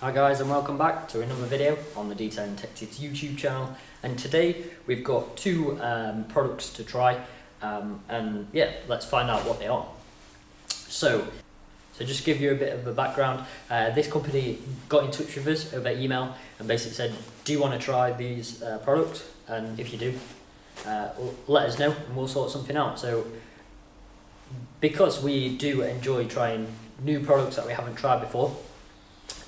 Hi guys, and welcome back to another video on the Detailing Tech Tips YouTube channel. And today we've got two products to try, and yeah, let's find out what they are. So just to give you a bit of a background, this company got in touch with us over email and basically said, do you want to try these products? And if you do, let us know and we'll sort something out. So because we do enjoy trying new products that we haven't tried before,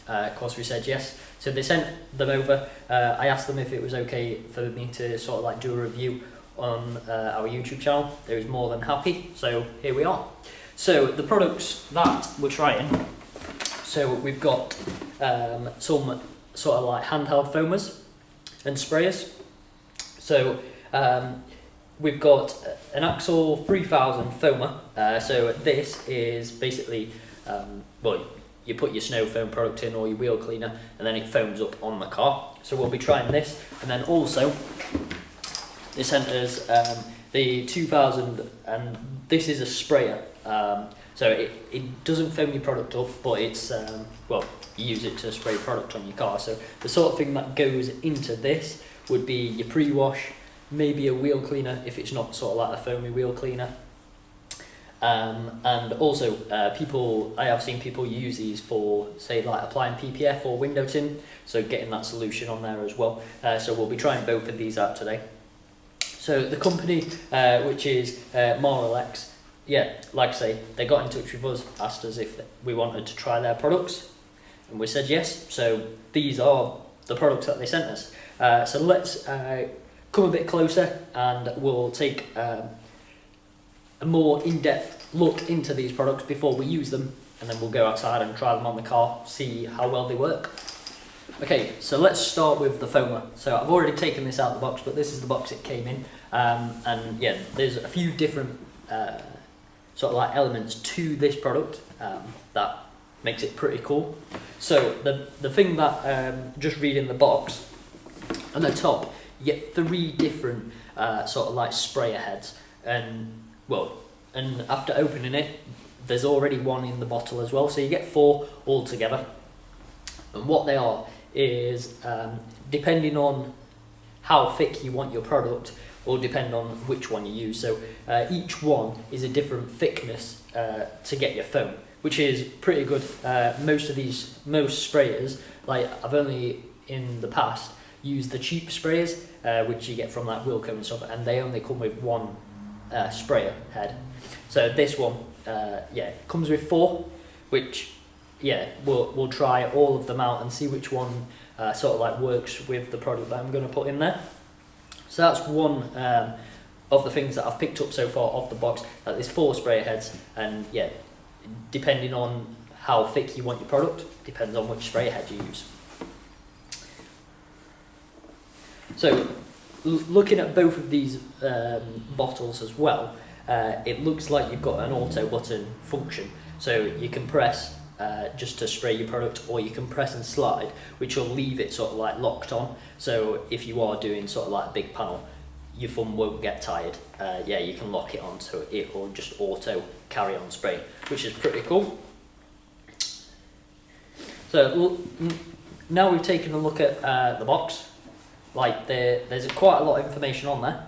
of course we said yes. So they sent them over. I asked them if it was okay for me to sort of like do a review on our YouTube channel. They was more than happy, so here we are. So the products that we're trying, so we've got some sort of like handheld foamers and sprayers. So we've got an Axle 3000 foamer. So this is basically, well, you put your snow foam product in or your wheel cleaner and then it foams up on the car. So we'll be trying this. And then also they sent us the 2000, and this is a sprayer. So it doesn't foam your product up, but it's, well, you use it to spray product on your car. So the sort of thing that goes into this would be your pre-wash, maybe a wheel cleaner if it's not sort of like a foamy wheel cleaner. And also I have seen people use these for, say, like applying PPF or window tint, so getting that solution on there as well. So we'll be trying both of these out today. So the company, which is Marolex, yeah, like I say, they got in touch with us, asked us if we wanted to try their products, and we said yes. So these are the products that they sent us. So let's come a bit closer and we'll take a more in-depth look into these products before we use them, and then we'll go outside and try them on the car, see how well they work. Okay, so let's start with the foamer. So I've already taken this out of the box, but this is the box it came in, and yeah, there's a few different sort of like elements to this product that makes it pretty cool. So the thing that, just reading the box, on the top you get 3 different sort of like sprayer heads, and well, and after opening it, there's already one in the bottle as well, so you get 4 altogether. And what they are is, depending on how thick you want your product, will depend on which one you use. So each one is a different thickness to get your foam, which is pretty good. Most sprayers, like I've only in the past used the cheap sprayers, which you get from like Wilco and stuff, and they only come with 1 sprayer head. So this one, yeah, comes with 4, which, yeah, we'll try all of them out and see which one sort of like works with the product that I'm going to put in there. So that's one of the things that I've picked up so far off the box, that there's 4 sprayer heads, and yeah, depending on how thick you want your product, depends on which sprayer head you use. So looking at both of these bottles as well, it looks like you've got an auto button function. So you can press just to spray your product, or you can press and slide, which will leave it sort of like locked on. So if you are doing sort of like a big panel, your thumb won't get tired. Yeah, you can lock it on so it will just auto carry on spraying, which is pretty cool. So now we've taken a look at the box. Like there's quite a lot of information on there,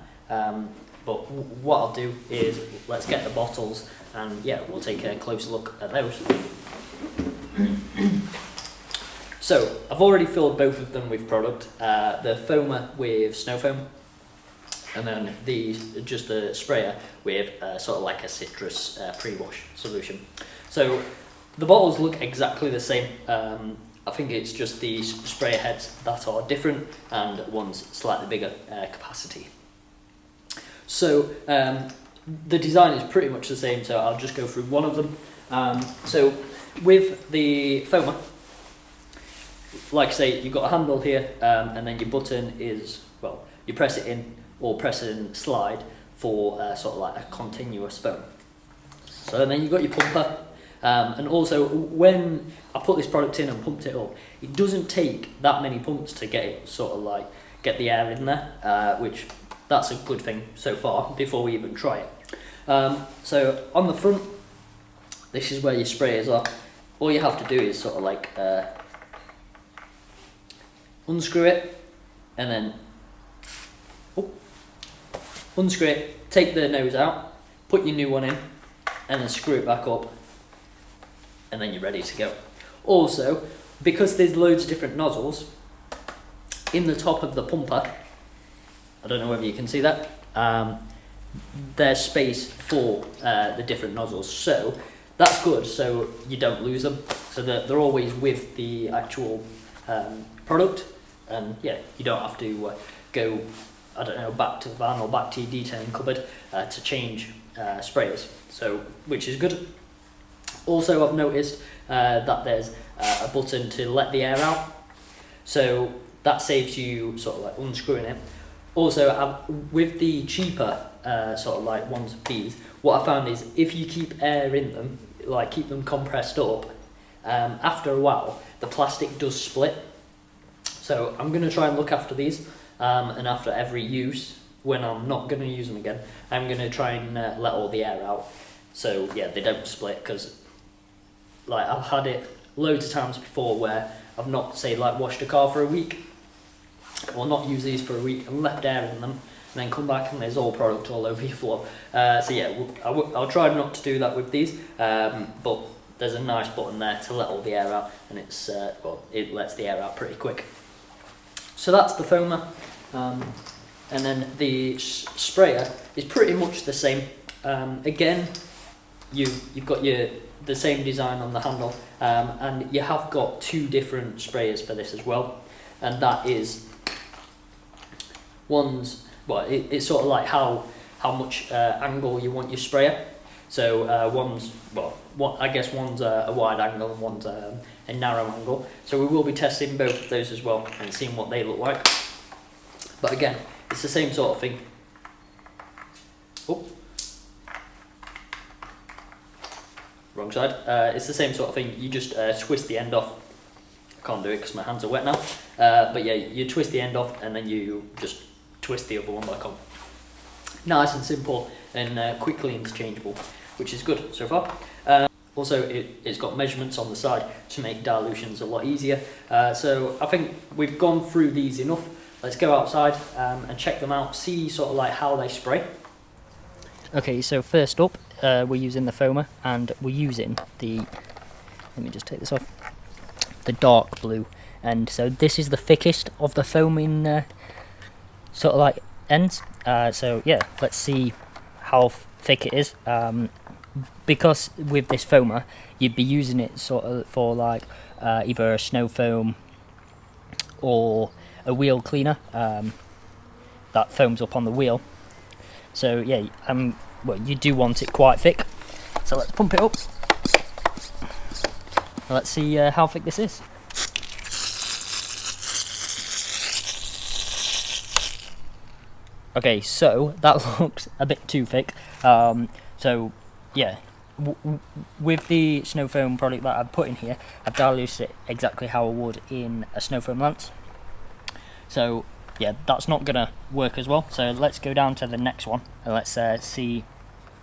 but what I'll do is let's get the bottles, and yeah, we'll take a closer look at those. So I've already filled both of them with product, the foamer with snow foam, and then just the sprayer with sort of like a citrus pre-wash solution. So the bottles look exactly the same. I think it's just the sprayer heads that are different, and one's slightly bigger capacity. So the design is pretty much the same, so I'll just go through one of them. So with the foamer, like I say, you've got a handle here, and then your button is, well, you press it in or press and slide for sort of like a continuous foam. So then you've got your pumper. And also, when I put this product in and pumped it up, it doesn't take that many pumps to get it sort of like get the air in there, which that's a good thing so far before we even try it. So on the front, this is where your sprayers are. All you have to do is sort of like unscrew it, and then unscrew it, take the nose out, put your new one in, and then screw it back up, and then you're ready to go. Also, because there's loads of different nozzles, in the top of the pumper, I don't know whether you can see that, there's space for the different nozzles, so that's good, so you don't lose them, so that they're always with the actual product, and yeah, you don't have to go, I don't know, back to the van or back to your detailing cupboard to change sprayers, so which is good. Also, I've noticed that there's a button to let the air out, so that saves you sort of like unscrewing it. Also, with the cheaper sort of like ones of these, what I found is if you keep air in them, like keep them compressed up, after a while the plastic does split. So I'm going to try and look after these, and after every use, when I'm not going to use them again, I'm going to try and let all the air out, so yeah, they don't split, because like I've had it loads of times before where I've not, say, like washed a car for a week, or not used these for a week and left air in them, and then come back and there's all product all over your floor. So yeah, I'll try not to do that with these, but there's a nice button there to let all the air out, and it's well, it lets the air out pretty quick. So that's the foamer, and then the sprayer is pretty much the same. Again, you've got the same design on the handle, and you have got two different sprayers for this as well, and that is one's, well, it's sort of like how much angle you want your sprayer. So one's, well, I guess one's a wide angle and one's a narrow angle. So we will be testing both of those as well and seeing what they look like. But again, it's the same sort of thing. Oh, wrong side. It's the same sort of thing. You just twist the end off. I can't do it because my hands are wet now. But yeah, you twist the end off and then you just twist the other one back on. Nice and simple and quickly interchangeable, which is good so far. Also, it's got measurements on the side to make dilutions a lot easier. So I think we've gone through these enough. Let's go outside and check them out, see sort of like how they spray. Okay, so first up, we're using the foamer, and we're using the, let me just take this off, the dark blue. And so this is the thickest of the foaming sort of like ends. So yeah, let's see how thick it is. Because with this foamer, you'd be using it sort of for like either a snow foam or a wheel cleaner that foams up on the wheel. So yeah, well, you do want it quite thick. So let's pump it up. Let's see how thick this is. Okay, so that looks a bit too thick. So yeah, with the snow foam product that I've put in here, I've diluted it exactly how I would in a snow foam lance. So yeah, that's not gonna work as well. So let's go down to the next one and let's see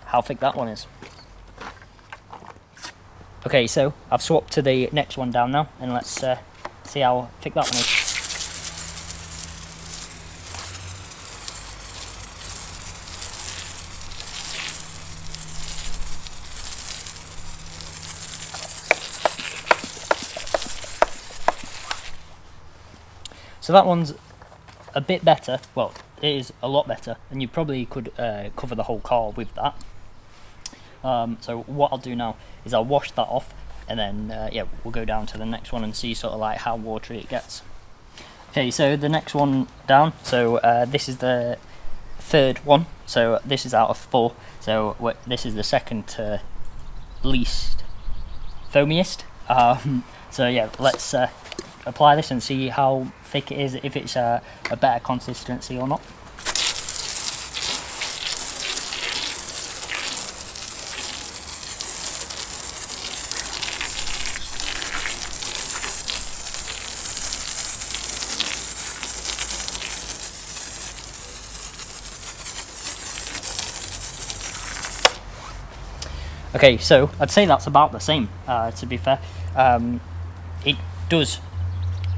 how thick that one is. Okay, so I've swapped to the next one down now, and let's see how thick that one is. So that one's a bit better. Well, it is a lot better, and you probably could cover the whole car with that. So what I'll do now is I'll wash that off, and then yeah, we'll go down to the next one and see sort of like how watery it gets. Okay, so the next one down. So this is the third one. So this is out of 4. So this is the second least foamiest. So yeah, let's apply this and see how thick it is, if it's a better consistency or not. Okay, so I'd say that's about the same, to be fair. It does,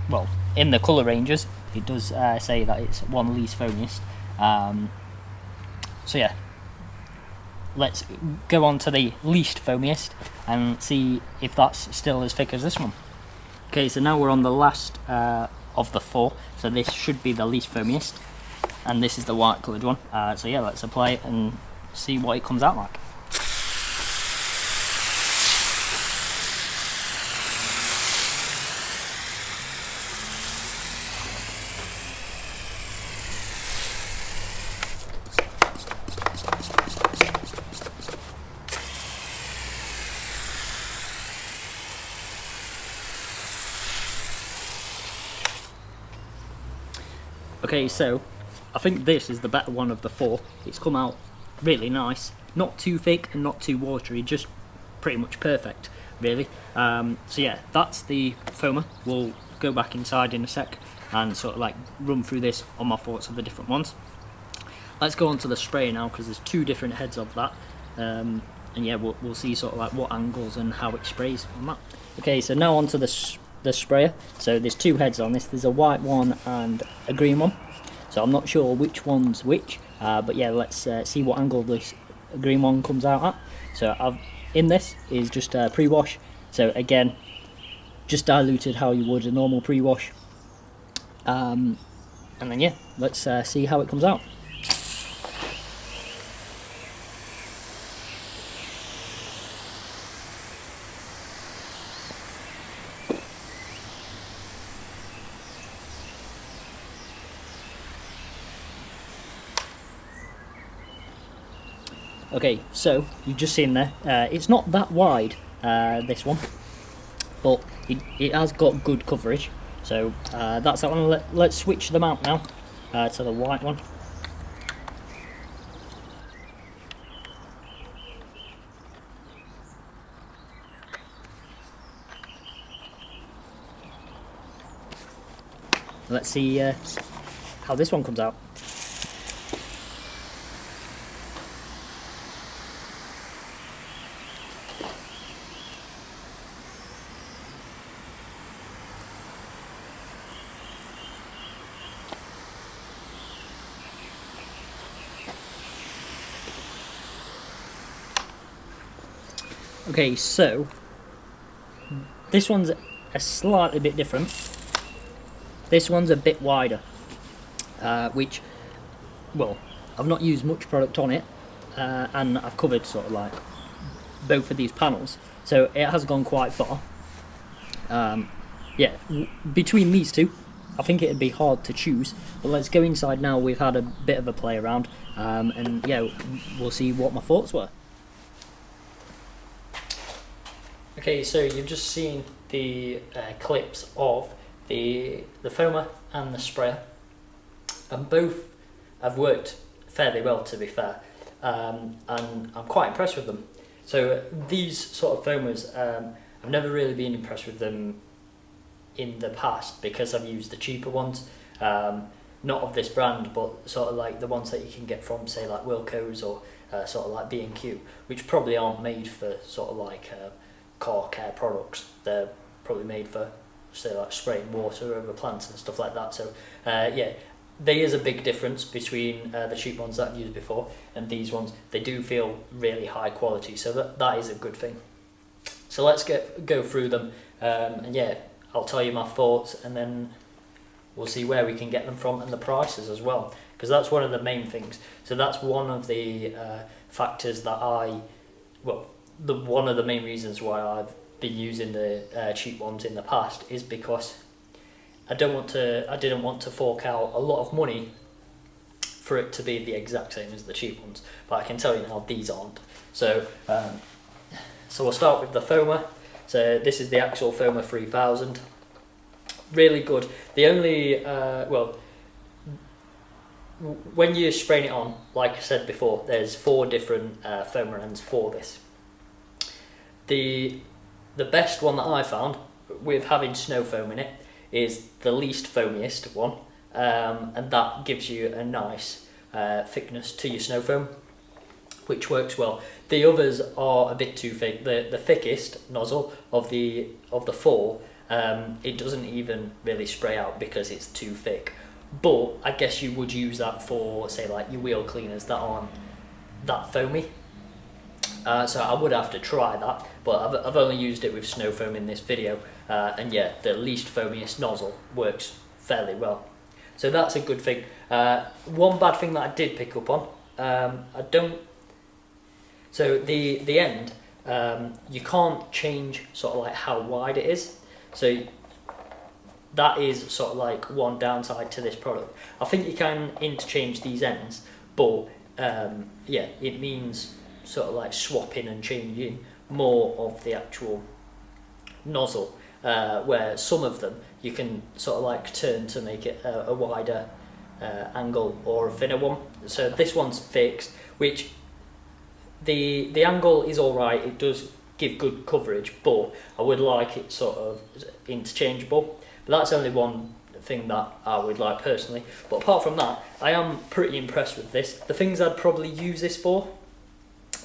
well, in the colour ranges, it does say that it's one least foamiest. So yeah, let's go on to the least foamiest and see if that's still as thick as this one. Okay, so now we're on the last of the 4, so this should be the least foamiest, and this is the white coloured one. So yeah, let's apply it and see what it comes out like. Okay, so I think this is the better one of the 4. It's come out really nice, not too thick and not too watery, just pretty much perfect, really. So yeah, that's the foamer. We'll go back inside in a sec and sort of like run through this on my thoughts of the different ones. Let's go on to the sprayer now, because there's 2 different heads of that, and yeah, we'll see sort of like what angles and how it sprays on that. Okay, so now on to the sprayer. So there's 2 heads on this. There's a white one and a green one, so I'm not sure which one's which, but yeah, let's see what angle this green one comes out at. So in this is just a pre-wash, so again, just diluted how you would a normal pre-wash, and then yeah, let's see how it comes out. Okay, so you've just seen there, it's not that wide, this one, but it has got good coverage, so that's that one. Let's switch them out now to the white one. Let's see how this one comes out. Okay, so this one's a slightly bit different. This one's a bit wider, which, well, I've not used much product on it, and I've covered sort of like both of these panels, so it has gone quite far. Yeah, between these 2, I think it'd be hard to choose, but let's go inside now. We've had a bit of a play around, and yeah, we'll see what my thoughts were. Okay, so you've just seen the clips of the foamer and the sprayer, and both have worked fairly well, to be fair, and I'm quite impressed with them. So these sort of foamers, I've never really been impressed with them in the past because I've used the cheaper ones, not of this brand, but sort of like the ones that you can get from, say, like Wilko's or sort of like B&Q, which probably aren't made for sort of like car care products. They're probably made for, say, like spraying water over plants and stuff like that. So yeah, there is a big difference between the cheap ones that I've used before and these ones. They do feel really high quality, so that is a good thing. So let's go through them, and yeah, I'll tell you my thoughts, and then we'll see where we can get them from and the prices as well, because that's one of the main things. So that's one of the factors that one of the main reasons why I've been using the cheap ones in the past is because I didn't want to fork out a lot of money for it to be the exact same as the cheap ones. But I can tell you now, these aren't. So we'll start with the foamer. So this is the Axel Foamer 3000. Really good. The only when you're spraying it on, like I said before, there's 4 different foamer ends for this. The best one that I found, with having snow foam in it, is the least foamiest one, and that gives you a nice thickness to your snow foam, which works well. The others are a bit too thick. The thickest nozzle of the 4 it doesn't even really spray out because it's too thick. But I guess you would use that for, say, like your wheel cleaners that aren't that foamy. So I would have to try that, but I've only used it with snow foam in this video, and yeah, the least foamiest nozzle works fairly well. So that's a good thing. One bad thing that I did pick up on, so the end, you can't change sort of like how wide it is. So that is sort of like one downside to this product. I think you can interchange these ends, but yeah, it means sort of like swapping and changing more of the actual nozzle, where some of them you can sort of like turn to make it a wider angle or a thinner one. So this one's fixed, which the angle is alright, it does give good coverage, but I would like it sort of interchangeable. But that's only one thing that I would like personally. But apart from that, I am pretty impressed with this. The things I'd probably use this for,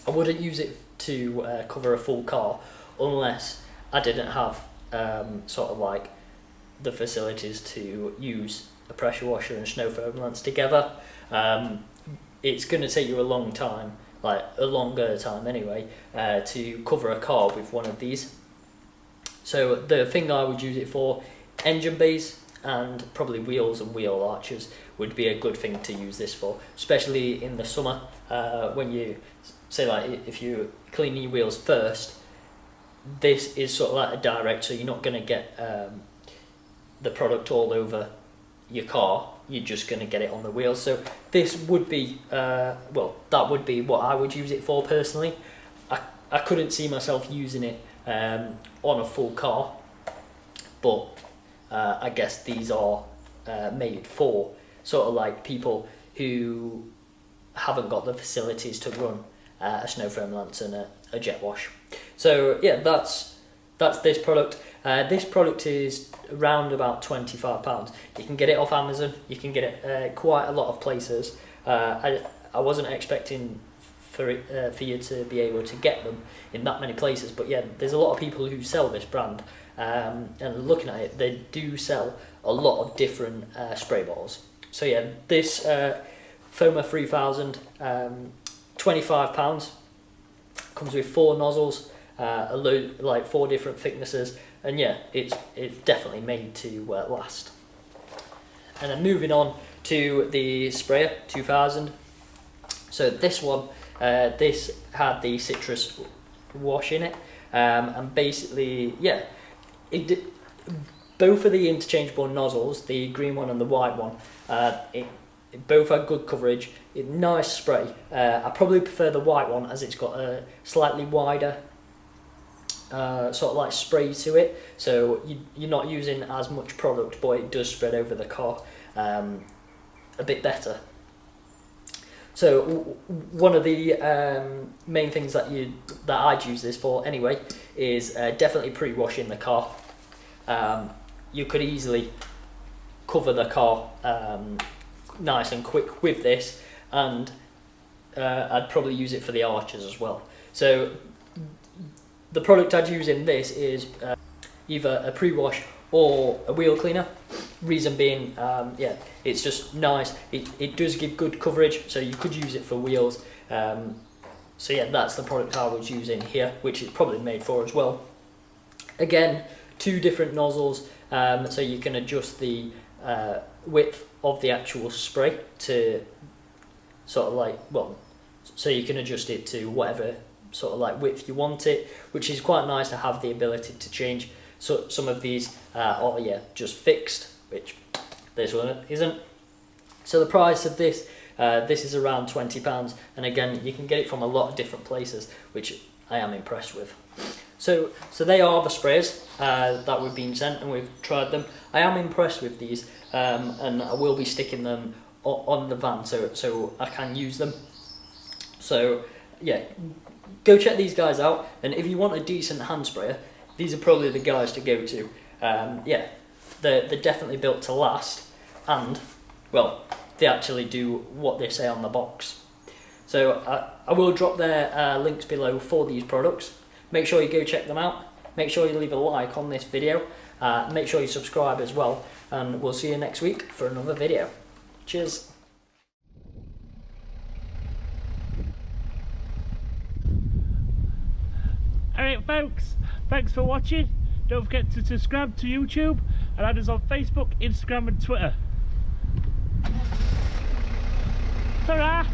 I wouldn't use it to cover a full car unless I didn't have sort of like the facilities to use a pressure washer and snow foam lance together. It's going to take you a long time, like a longer time anyway, to cover a car with one of these. So the thing I would use it for, engine bays and probably wheels and wheel arches would be a good thing to use this for, especially in the summer, when you say, like, if you clean your wheels first, this is sort of like a direct, so you're not going to get the product all over your car, you're just going to get it on the wheels. So this would be, well, that would be what I would use it for personally. I couldn't see myself using it on a full car, but I guess these are made for sort of like people who haven't got the facilities to run a snow foam lance and a jet wash. So yeah, that's this product. This product is around about £25. You can get it off Amazon. You can get it quite a lot of places. I wasn't expecting for you to be able to get them in that many places, but yeah, there's a lot of people who sell this brand, and looking at it, they do sell a lot of different spray bottles. So yeah, this Foma 3000, £25, comes with 4 nozzles, like 4 different thicknesses, and yeah, it's definitely made to last. And then moving on to the sprayer 2000. So this one, this had the citrus wash in it, and basically, yeah, both of the interchangeable nozzles, the green one and the white one, it both had good coverage, nice spray. I probably prefer the white one as it's got a slightly wider sort of like spray to it, so you're not using as much product, but it does spread over the car a bit better. So one of the main things that I'd use this for anyway is definitely pre-washing the car. You could easily cover the car nice and quick with this, and I'd probably use it for the arches as well. So the product I'd use in this is either a pre-wash or a wheel cleaner. Reason being, yeah, it's just nice. It does give good coverage, so you could use it for wheels. So yeah, that's the product I was using here, which it's probably made for as well. Again, 2 different nozzles, so you can adjust the width of the actual spray to sort of like, well, so you can adjust it to whatever sort of like width you want it, which is quite nice to have the ability to change. So some of these are, yeah, just fixed, which this one isn't. So the price of this, this is around £20, and again, you can get it from a lot of different places, which I am impressed with. So they are the sprays that we've been sent, and we've tried them. I am impressed with these, and I will be sticking them on the van so I can use them. So yeah, go check these guys out, and if you want a decent hand sprayer, these are probably the guys to go to. Yeah, they're definitely built to last, and well, they actually do what they say on the box. So I will drop their links below for these products. Make sure you go check them out. Make sure you leave a like on this video, Make sure you subscribe as well, and we'll see you next week for another video. Cheers. Alright folks, thanks for watching. Don't forget to subscribe to YouTube and add us on Facebook, Instagram and Twitter. Ta-ra!